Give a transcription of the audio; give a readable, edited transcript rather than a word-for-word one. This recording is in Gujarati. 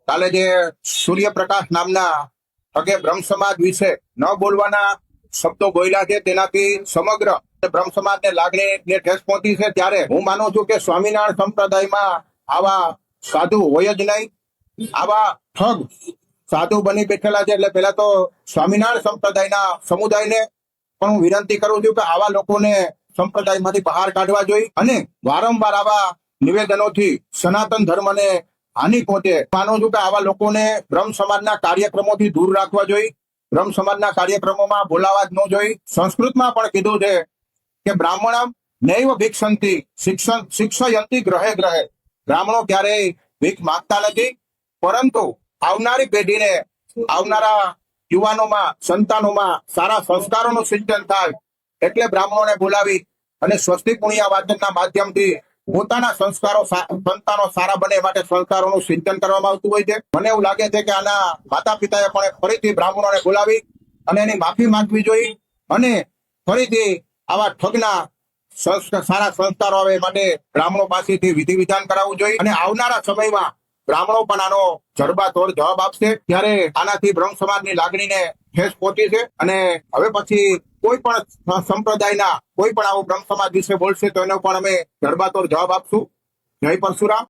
કાલે જે સૂર્યપ્રકાશ નામના ઠગે બ્રહ્મ સમાજ વિશે ન બોલવાના શબ્દો બોલ્યા છે, તેનાથી સમગ્ર બ્રહ્મ સમાજને લાગણીને ઠેસ પહોંચી છે. ત્યારે હું માનું છું કે સ્વામિનારાયણ સંપ્રદાયમાં આવા સાધુ હોય જ નહીં. આવા ઠગ સાધુ બની બેઠેલા છે. એટલે પેલા તો સ્વામિનારાયણ સંપ્રદાયના સમુદાયને પણ હું વિનંતી કરું છું કે આવા લોકોને સંપ્રદાયમાંથી બહાર કાઢવા જોઈએ અને વારંવાર આવા નિવેદનોથી સનાતન ધર્મને હાનિ પહોંચે. માનું છું કે આવા લોકોને બ્રહ્મ સમાજના કાર્યક્રમોથી દૂર રાખવા જોઈએ. બ્રહ્મ સમાજના કાર્યક્રમોમાં બોલાવા જ ન જોઈએ. સંસ્કૃતમાં પણ કીધું છે કે બ્રાહ્મણમ નૈવ ભિક્ષંતિ શિક્ષયંતિ ગ્રહે ગ્રહે. બ્રાહ્મણો ક્યારેય ભીખ માંગતા નથી, પરંતુ આવનારી પેઢીને, આવનારા યુવાનોમાં, સંતાનોમાં સારા સંસ્કારોનું સિંચન થાય એટલે બ્રાહ્મણોને બોલાવી અને સ્વસ્તિ પુણ્ય વાચનના માધ્યમથી પોતાના સંસ્કારો સંતાનો સારા બને માટે સંસ્કારોનું સિંચન કરવામાં આવતું હોય છે. મને એવું લાગે છે કે આના માતા પિતાએ પણ ફરીથી બ્રાહ્મણોને બોલાવી અને એની માફી માંગવી જોઈએ અને ફરીથી આવા ઠગના સારા સંસ્કારો આવે માટે બ્રાહ્મણો પાસેથી વિધિ વિધાન કરાવવું જોઈએ અને આવનારા સમયમાં બ્રાહ્મણો પણ આનો જડબાતોડ જવાબ આપશે. ત્યારે આનાથી બ્રહ્મ સમાજની લાગણીને ઠેસ પહોંચી છે અને હવે પછી કોઈ પણ સંપ્રદાયના કોઈ પણ આવો બ્રહ્મ સમાજ વિશે બોલશે તો એનો પણ અમે જડબાતોડ જવાબ આપશું. જય પરશુરામ.